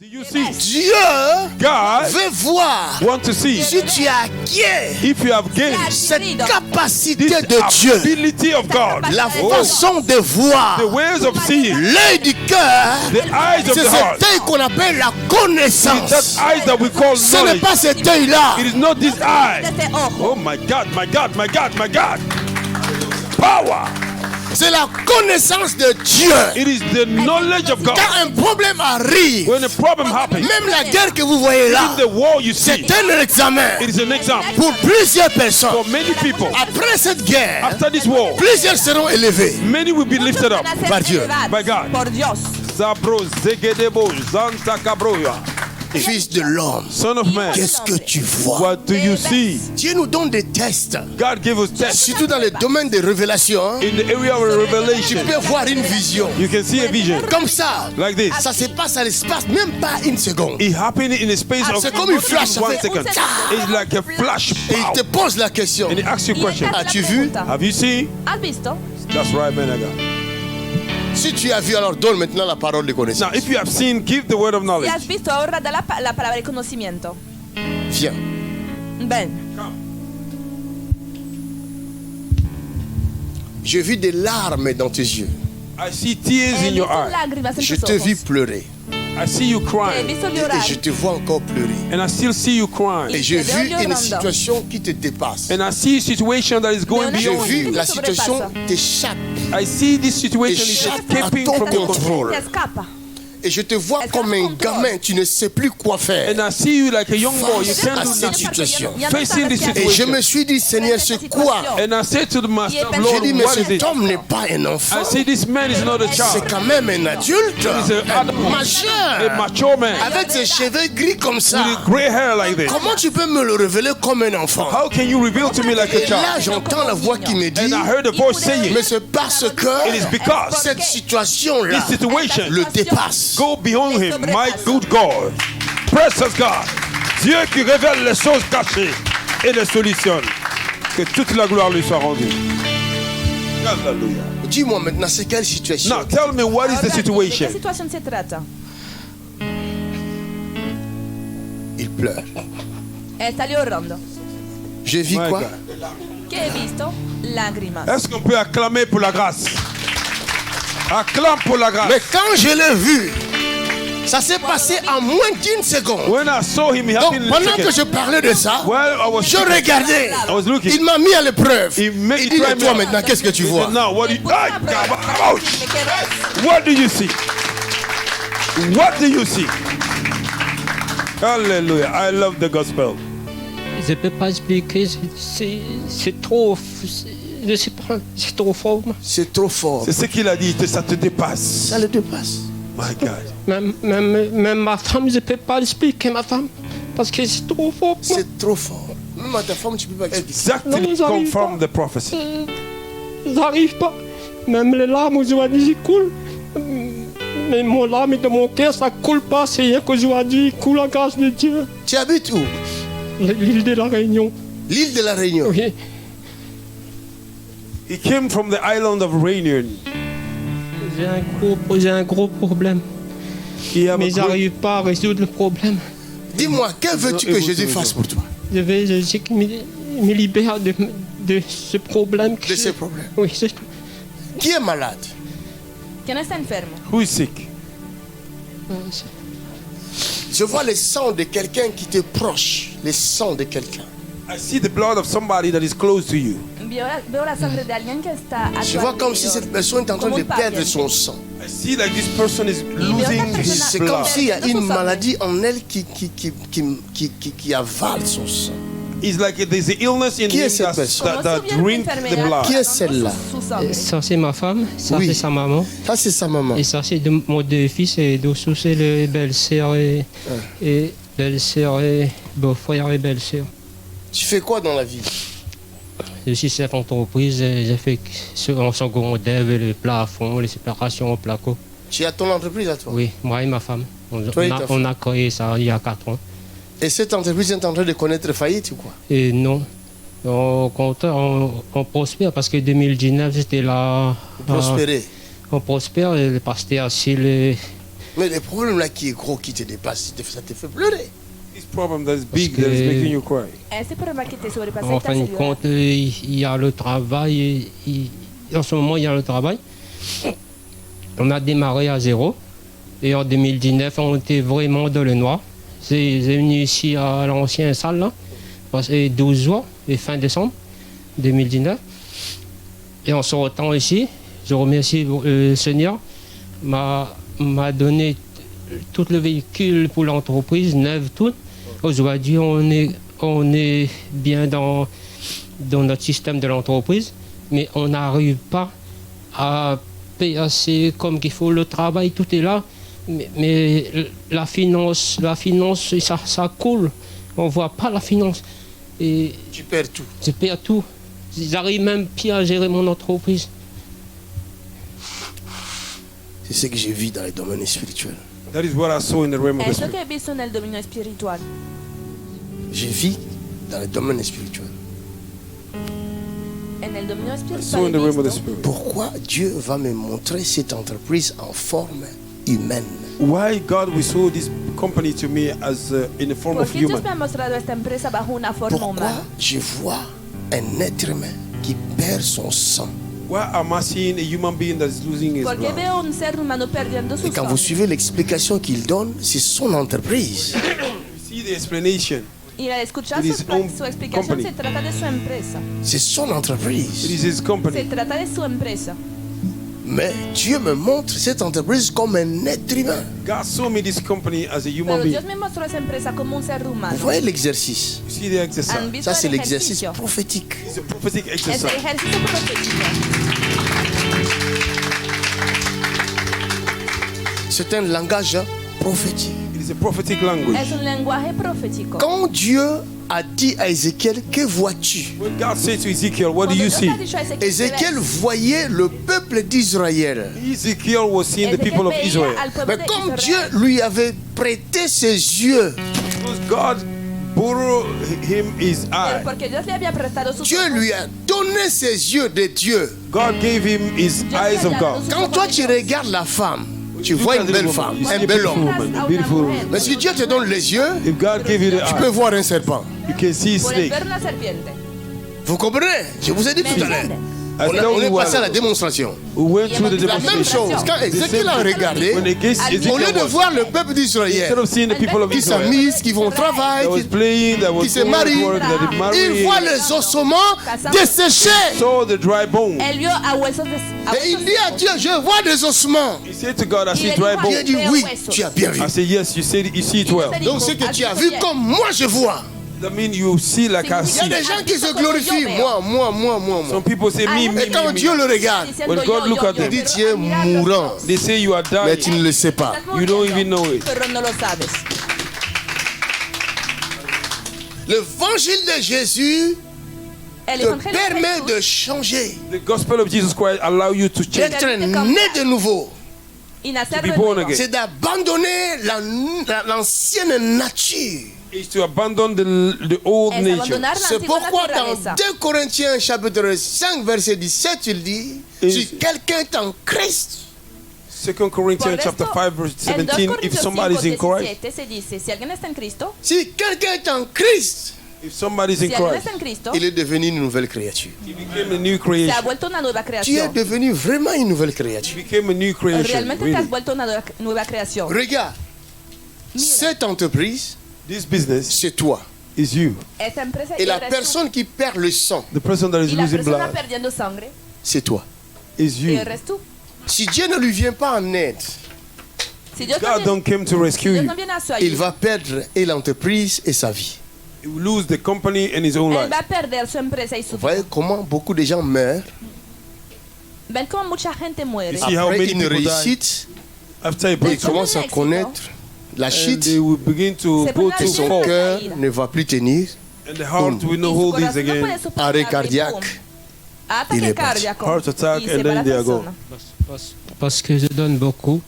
Do you see? Dieu God veut voir want to see si tu acquiers if you have gained cette capacité this de Dieu, ability of God, la façon de voir, the ways of seeing, l'œil du cœur. the eyes of C'est the heart. cet œil qu'on appelle la That connaissance. eyes that we call Ce n'est knowledge. pas cet œil-là. It is not this eye. Oh my God, my God, my God, my God. Power. C'est la connaissance de Dieu. It is the knowledge of God. Quand un problème arrive, When a problem happens, même la guerre que vous voyez là, in the war you see, c'est un examen it is an example. pour plusieurs personnes. For many people, Après cette guerre, after this war, plusieurs seront élevés many will be lifted up par Dieu. by God. Por Dios. Zabro zegedebo zanta kabroya. Fils de l'homme, Son of man, qu'est-ce que tu vois? what do you see? Dieu nous donne des tests, God gave us tests surtout dans le domaine des révélations. in the area of Tu revelation. peux voir une vision You can see a vision comme ça. like this. Ça se passe à l'espace, même pas une seconde. It happened in a space of C'est comme une flash, ça 1 fait- second. It's like a flash. Et il te pose la question. And he asks you a question. As-tu vu? Have you seen? ¿Has visto? That's right, man. I got. Si tu as vu, alors donne maintenant la parole de Now, connaissance. if you have seen, give the word of Si knowledge. has visto, ahora da la palabra de conocimiento. Viens. Ven. Je vis des larmes dans tes yeux. I see tears He in your visto eyes. lágrimas en Je tus te vis ojos. pleurer. I see you He crying. visto Et llorar. je te vois encore pleurer. And I still see you Et crying. j'ai te vu veo une llorando. situation qui te dépasse. And I see a situation that is going Leonardo, J'ai beyond vu you. la situation t'échappe. I see this situation is Échappe escaping à ton from your contrôle. control. Se escapa. Et je te vois comme un gamin, tu ne sais plus quoi faire. And I see you like a young boy. You Face can't à do cette nothing. situation. Facing this Et je situation. me suis dit, Seigneur, c'est quoi? And I said to the master, J'ai Lord, dit, mais what is cet it? homme n'est pas un enfant. I say this man is not a C'est child. quand même un adulte, He's a un a majeur, mature man avec ses cheveux gris comme ça. with gray hair like this. Comment tu peux me le révéler comme un enfant? How can you reveal to me like a Et là, child? j'entends la voix qui me dit, And I heard a voice saying, mais c'est parce que it is because cette situation-là this situation le dépasse. go beyond him. My good God. Precious God. Dieu qui révèle les choses cachées et les solutionne. Que toute la gloire lui soit rendue. Hallelujah. Dis-moi maintenant, c'est quelle situation? Now tell me what is the ¿De qué situation? situación se trata? Il pleure. Está llorando. Je vis My quoi? God. ¿Qué he visto? Lágrimas. Est-ce qu'on peut acclamer pour la grâce? Acclame pour la grâce. Mais quand je l'ai vu, ça s'est passé en moins d'une seconde. When I saw him, it Donc happened in a pendant que je second. parlait de ça, Well, I was je regardais. I was looking. Il m'a mis à l'épreuve. He made- Il he dit, tried et toi me- maintenant, qu'est-ce que tu vois? Now, what do you, ah, ouch. Me quedo- What do you see? What do you see? Hallelujah. I love the gospel. Je ne peux pas expliquer, c'est trop. Je sais pas, c'est trop fort. C'est trop fort. C'est ce qu'il a dit, ça te dépasse. Ça le dépasse. My God. Même ma femme, je ne peux pas l'expliquer, ma femme, parce que c'est trop fort. C'est trop fort. Même à ta femme, tu peux pas expliquer. Exactly Non, j'arrive confirm the prophecy. J'arrive pas. Même les larmes, je vois dire, coulent. Mais mon larme de mon cœur, ça coule pas. C'est rien que je vois dire, coule la grâce de Dieu. Tu habites où? L'île de la Réunion. L'île de la Réunion. Oui. He came from the island of Réunion. J'ai un gros problème. He have Mais a great- j'arrive pas à résoudre le problème. Dis-moi, que veux-tu que Jésus fasse pour toi? Je sais qu'il me libère de ce problème. De ces problèmes. Oui, c'est Qui est malade? ¿Quién está enfermo? Who is sick? Je vois le sang de quelqu'un qui te proche. Le sang de quelqu'un. I see the blood of somebody that is close to you. Veo la sangre de alguien que está a Je tu vois comme si alrededor. cette personne est en train Como de un perdre paciente. son sang. I see like this person is losing his C'est comme blood. s'il y a De son une sang. maladie en elle qui avale son sang. It's like there's an illness in Qui est him cette that, personne? that drink the blood. Qui est celle-là? Su sangre. Ça, c'est ma femme, ça, Oui. c'est sa maman. Ça, c'est sa maman. Et ça, c'est de mon deux fils, et dessous, c'est le belle-sœur et belle-sœur et beau-frère et belle-sœur. Tu fais quoi dans la vie? Je suis chef d'entreprise, j'ai fait en secondaire, le plafond, les séparations au placo. Tu as ton entreprise à toi? Oui, moi et ma femme. Toi et ta On a créé ça il y a 4 ans. Et cette entreprise est en train de connaître faillite ou quoi? Et non, au contraire, on prospère parce que 2019, c'était là. Prospérer. On prospère, et le pasteur Achille Mais le problème là qui est gros, qui te dépasse, ça te fait pleurer. This problem that is big that is making you cry. Ese problema que te sobrepasa En y te fin de hace llorar. compte, il y a le travail. En ce moment, il y a le travail. On a démarré à zéro. Et en 2019, on était vraiment dans le noir. C'est venu ici à l'ancienne salle, là. Passé 12 jours, et fin décembre 2019. Et en sortant ici, je remercie le Seigneur, m'a donné tout le véhicule pour l'entreprise, neuf tout. Aujourd'hui, on est bien dans notre système de l'entreprise, mais on n'arrive pas à payer assez comme qu'il faut. Le travail, tout est là, mais la finance ça coule. On ne voit pas la finance. Et Tu perds tout. je perds tout. J'arrive même plus à gérer mon entreprise. C'est ce que j'ai vu dans le domaine spirituel. That is what I saw in the realm of the Eso que spirit. he visto en el dominio espiritual. J'ai vu dans le domaine spirituel. En el dominio I saw in espiritual the realm he of the visto spirit. Pourquoi Dieu va me montrer cette entreprise en forme humaine? Why God will show this company to me as in the form of porque Dios human? me ha mostrado esta empresa bajo una forma Pourquoi humana. je vois un être humain qui perd son sang? Why am I seeing a human being that is losing his Porque blood? veo un ser humano perdiendo su Et quand vous sangre. suivez l'explication qu'il donne, c'est son entreprise. You see the explanation. Y al escuchar It is own su explicación company. se trata de su empresa. C'est son It entreprise. is his Se company. trata de su empresa. Mais Dieu me montre cette entreprise comme un être humain. God saw me this company as a human Pero being. Dios me mostró esa empresa como un ser Vous humano. voyez l'exercice? You see the ¿Han exercise. visto Ça, c'est el l'exercice ejercicio? prophétique. It's a prophetic Es exercise. el ejercicio profético. C'est un langage prophétique. It is a prophetic language. Es un lenguaje profético. Quand Dieu a dit à Ézéchiel, que vois-tu? When God said to Ezekiel, what do Cuando you Dios see? le ha dicho a Ezequiel, Ézéchiel voyait le peuple d'Israël. Ezekiel was seeing the people of veía Israel. al pueblo Mais de comme Israel. Dieu lui avait prêté ses yeux, Because God borrowed him his Pero eye. porque Dios le había prestado sus Dieu ojos. lui a donné ses yeux de Dieu. God gave him his Dios eyes le of ha dado God. sus Quand ojos toi de tu Dios. regardes la femme, tu Look vois at une the belle woman. femme, You see un a bel beautiful homme. woman, A a una beautiful mujer. woman. Mais si Dieu te donne les yeux, If God gave you the tu peux eye, voir un serpent. you can see a Puedes snake. ver una serpiente. Vous comprenez? Je vous ai dit ¿Me tout à l'heure. entiendes? I On told est you passé à la what, démonstration. we went through the La même demonstration. chose, quand Ézéchiel a regardé, When Ezekiel au lieu de was, voir le peuple d'Israël instead of seeing the people of qui Israel s'amusent, qui vont au travail, that was playing, that was qui se going marient, to work, that they il married, voit les ossements desséchés. saw the dry bone. Él vio a huesos de Et il dit à Dieu, je vois des ossements. He said to God, I Y see le dry dijo a Dieu bone. dit, Veo oui, huesos. tu as bien vu. I said, yes, you see it well. Donc ce que tu as vu comme moi je vois. That means you see like I Il y see. a des gens qui se glorifient. Moi. Some people say me, Et quand Dieu le regarde, When God look at them, il dit, tu es mourant. they say you are Mais dying. tu ne le sais pas. You don't even know it. Pero no lo sabes. L'évangile de Jésus El te evangelio de permet Jesús de changer, The gospel of Jesus Christ allow you to change. d'être né de nouveau. y nacer To be de born nuevo. again. C'est d'abandonner l'ancienne nature. Is to abandon the old Es nature. abandonar la C'est antigua pourquoi dans naturaleza. 2 Corinthiens chapitre 5 verset 17 il dit, Et- si quelqu'un est en Christ, 2 Corinthians Por chapter esto, 5 verse en 2 17. If Corintios somebody is in 5, Christ, 17 se dice, si alguien está en Cristo, si quelqu'un est en Christ, if somebody is si in alguien Christ, está en Cristo, il est devenu une nouvelle créature. he became a new se ha creation. vuelto una nueva Tu es creación. devenu vraiment une nouvelle He créature. became a new creation. Realmente te has Really. vuelto una nueva creación. Regarde, Mira, cette entreprise, This business c'est toi. is you. esta empresa Et la eres tú. personne qui perd le sang, The person that is Y la losing persona blood perdiendo sangre, c'est toi. is you. eres tú. Si Dieu ne lui vient pas en aide, Si Dios, God don't come to rescue Dios you. no viene a su il ayuda, va perdre et l'entreprise et sa vie. He will lose the company and his own él life. va a perder su empresa y su Vous voyez vida. comment beaucoup de gens meurent Ven como mucha gente muere. You see how après many une people die réussite, after a ils breakthrough, commencent à éxito. connaître la and chute they will begin to Se go pone a to et son fall, cœur ne va plus tenir. and the heart will Y not su hold this corazón no again. puede soportar Arrêt y cardiaque. boom. Il Ataque est parti. cardíaco. Heart attack, Y se and va then la they are gone. persona. Parce que je donne beaucoup.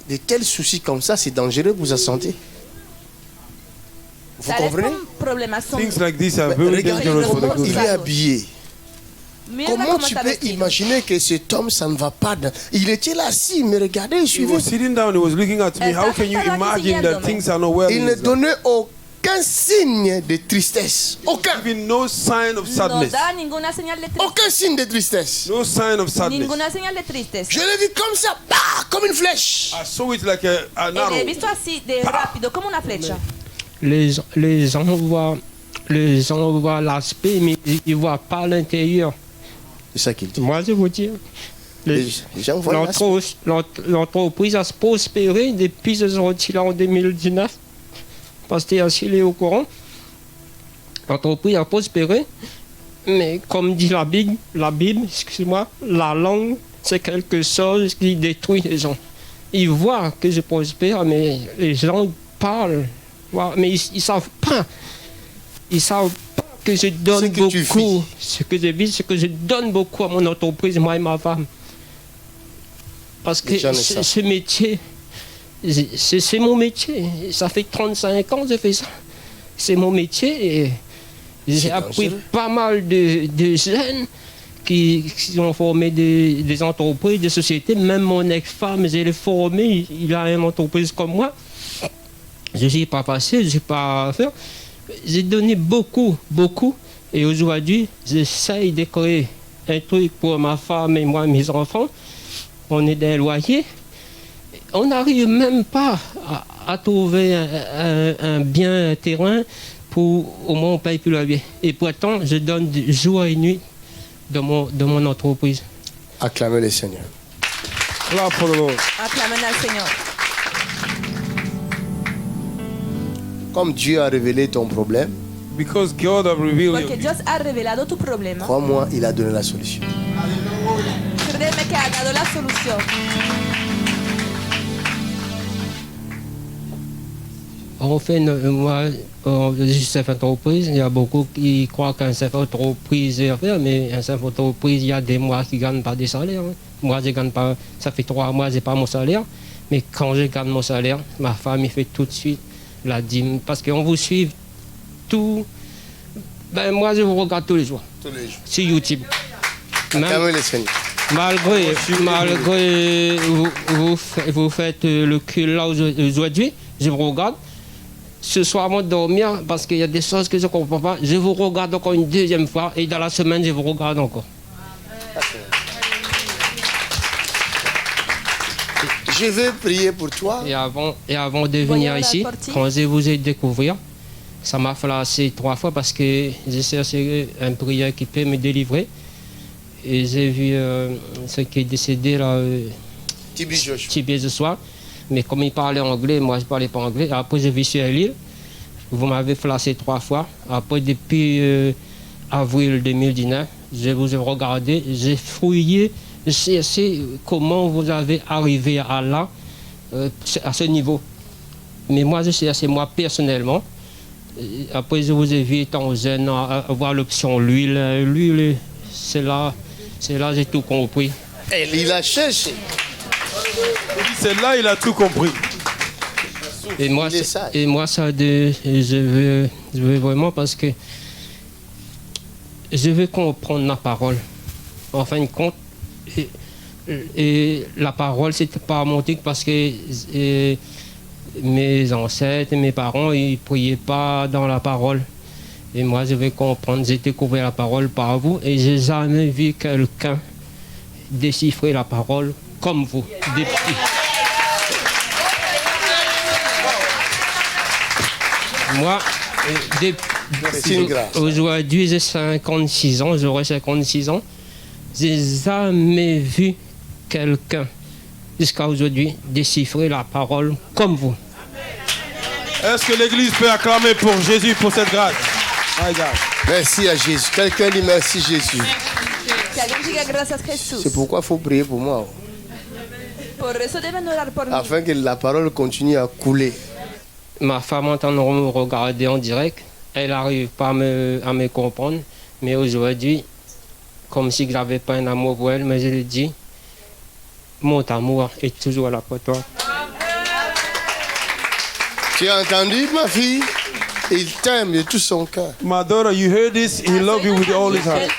De tels soucis comme ça, c'est dangereux pour sa santé. Vous Tales comprenez? problemas son Things like this are very Regardez dangerous for the comment good. il est habillé. Mira Comment cómo tu está peux vestido. imaginer que cet homme, ça ne va pas Il était là assis, il me regardait, il He suivait. was sitting down, he was looking at me. How can you imagine that things are not well? Il in ne his life? donnait aucun signe de tristesse. Aucun. Even no sign of No sadness. da ninguna señal de tristeza. Aucun signe de tristesse. No sign of sadness. Ninguna señal de tristeza. Je l'ai vu comme ça, bah, comme une flèche. I saw it like an Y le he arrow. visto así, de rápido, como una flecha. Les gens voient l'aspect, mais ils ne voient pas l'intérieur. C'est ça qu'il dit. Moi, je vous dis, Les gens voient l'entreprise a prospéré depuis que je suis sorti là en 2019. Parce que Achille est au courant. L'entreprise a prospéré, mais comme dit la Bible, excuse-moi, la langue, c'est quelque chose qui détruit les gens. Ils voient que je prospère, mais les gens parlent, mais ils ne savent pas. Ils ne savent pas que je donne Ce que tu beaucoup. vis. Ce que je vis, c'est que je donne beaucoup à mon entreprise, moi et ma femme. Parce que Les gens le savent. ce métier, c'est mon métier. Ça fait 35 ans que je fais ça. C'est mon métier et j'ai C'est appris dangereux. pas mal de jeunes qui ont formé des entreprises, des sociétés. Même mon ex-femme, je l'ai formé. Il a une entreprise comme moi. Je ne suis pas passé, je ne suis pas à faire. J'ai donné beaucoup, beaucoup. Et aujourd'hui, j'essaye de créer un truc pour ma femme et moi, mes enfants. On est des loyers. On n'arrive même pas à trouver un bien terrain pour au moins on paye plus le loyer. Et pourtant, je donne jour et nuit de mon entreprise. Acclamez le Seigneur. Clap for the Lord. Aclamen al Señor. Comme Dieu a révélé ton problème, Because God has revealed Porque you. Dios ha revelado tu problema. crois-moi, il a donné la solution. Créeme que ha dado la solución. On fait, moi, je suis chef d'entreprise. Il y a beaucoup qui croient qu'un chef d'entreprise est à faire, mais un chef d'entreprise, il y a des mois qui ne gagnent pas des salaires. Hein. Moi, je gagne pas, ça fait 3 mois, je n'ai pas mon salaire. Mais quand je gagne mon salaire, ma femme, il fait tout de suite la dîme. Parce qu'on vous suit tout. Ben, moi, je vous regarde tous les jours Tous les jours. sur YouTube. Même, Acclamez le Seigneur. malgré vous faites le cul là aujourd'hui, je vous regarde. Ce soir, avant de dormir, parce qu'il y a des choses que je ne comprends pas, je vous regarde encore une deuxième fois et dans la semaine, je vous regarde encore. Je vais prier pour toi. Et avant de venir Voyons ici, la partie. quand je vous ai découvert, ça m'a flassé 3 fois parce que j'ai cherché un prière qui peut me délivrer. Et j'ai vu ce qui est décédé là, Tibi Joshua. Tibet ce soir. Mais comme il parlait anglais, moi je ne parlais pas anglais. Après, j'ai vu sur l'île. Vous m'avez flassé 3 fois. Après, depuis avril 2019, je vous ai regardé, j'ai fouillé, j'ai cherché comment vous avez arrivé à là, à ce niveau. Mais moi, je cherchais moi personnellement. Après, je vous ai vu étant jeune avoir l'option l'huile. L'huile, c'est là j'ai tout compris. Il a cherché. C'est là il a tout compris. Et moi, Il est sage. je veux vraiment parce que je veux comprendre la parole. En fin de compte, et la parole, c'était pas mon truc parce que mes ancêtres, mes parents, ils ne priaient pas dans la parole. Et moi, je veux comprendre. J'ai découvert la parole par vous et j'ai jamais vu quelqu'un déchiffrer la parole comme vous. Moi, C'est une grâce. aujourd'hui, j'ai 56 ans, j'aurai 56 ans. J'ai jamais vu quelqu'un, jusqu'à aujourd'hui, déchiffrer la parole comme vous. Est-ce que l'église peut acclamer pour Jésus pour cette grâce? My God. Merci à Jésus. Quelqu'un dit merci Jésus. Que alguien diga gracias Jesús. C'est pourquoi il faut prier pour moi. Por eso deben orar por mí. Afin que la parole continue à couler. Ma femme entend me regarder en direct, elle n'arrive pas à me comprendre, mais aujourd'hui, comme si je n'avais pas un amour pour elle, mais je lui dis, mon amour est toujours là pour toi. Tu as entendu, ma fille? Et il t'aime de tout son cœur. My daughter, you heard this? He loves you with all his heart.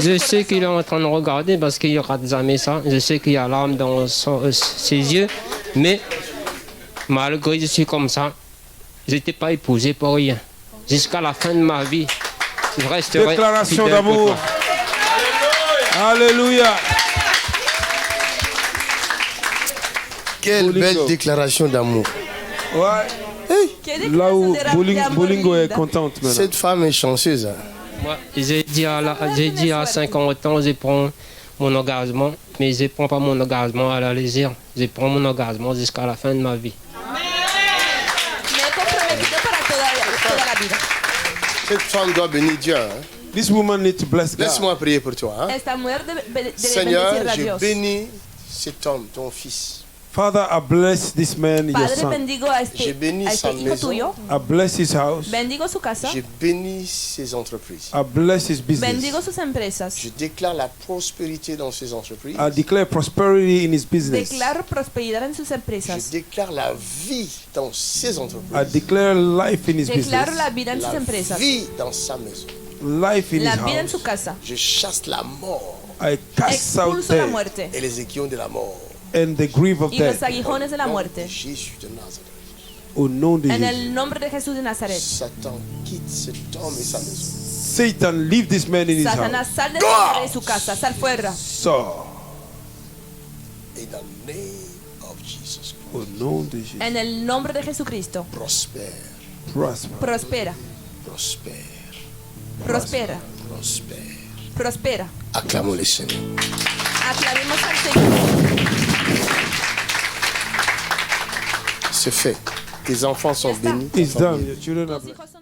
Je sais qu'il est en train de regarder parce qu'il ne rate jamais ça. Je sais qu'il y a l'âme dans ses yeux. Mais malgré que je suis comme ça, je n'étais pas épousé pour rien. Jusqu'à la fin de ma vie, je resterai Déclaration fidèle pour d'amour. toi. Alléluia. Quelle Bolingo. belle déclaration d'amour. Ouais. Là où Bolingo est contente maintenant. Cette femme est chanceuse. Hein. Moi, j'ai dit à 50 ans, je prends mon engagement, mais je ne prends pas mon engagement à la légère. Je prends mon engagement jusqu'à la fin de ma vie. Me he comprometido para toda la vida. Cette femme doit bénir Dieu. Hein. This woman needs to bless God. Laisse-moi prier pour toi. Hein. Esta mujer debe Seigneur, bendecir a je Dios. bénis cet homme, ton fils. Father, I bless this man, your Padre, son. bendigo a Je bénis este sa hijo maison. tuyo. I bless his house. Bendigo su casa. Je bénis ses entreprises. I bless his business. Bendigo sus empresas. Je déclare la prospérité dans ses entreprises. I declare prosperity in his business. Declaro prosperidad en sus Je empresas. déclare la vie dans ses I entreprises. declare life in his Declaro business. la vida en sus La empresas. vie dans sa maison. Life in La his vida en house. su casa. Je chasse la mort I cast out Expulso la death muerte et les aiguillons de la mort. and the grief of y los death. aguijones de la Au nom muerte. de Jésus de Nazareth. Au nom de En Jésus. el nombre de Jesús de Nazaret. Satan quitte cet homme et sa maison. Satan, leave this man in his Satanás, house. sal de ese hombre de su casa. Sal fuera. So, In the name of Jesus Christ. au nom de Jésus. En el nombre de Jesucristo. Prospère, Prosper. Prospera. prospère, Prospera. prospère. Prospera. Acclamons le Seigneur. Aclamemos al Señor. C'est fait. Tes enfants sont bénis. It's done. Your children are Tus blessed. hijos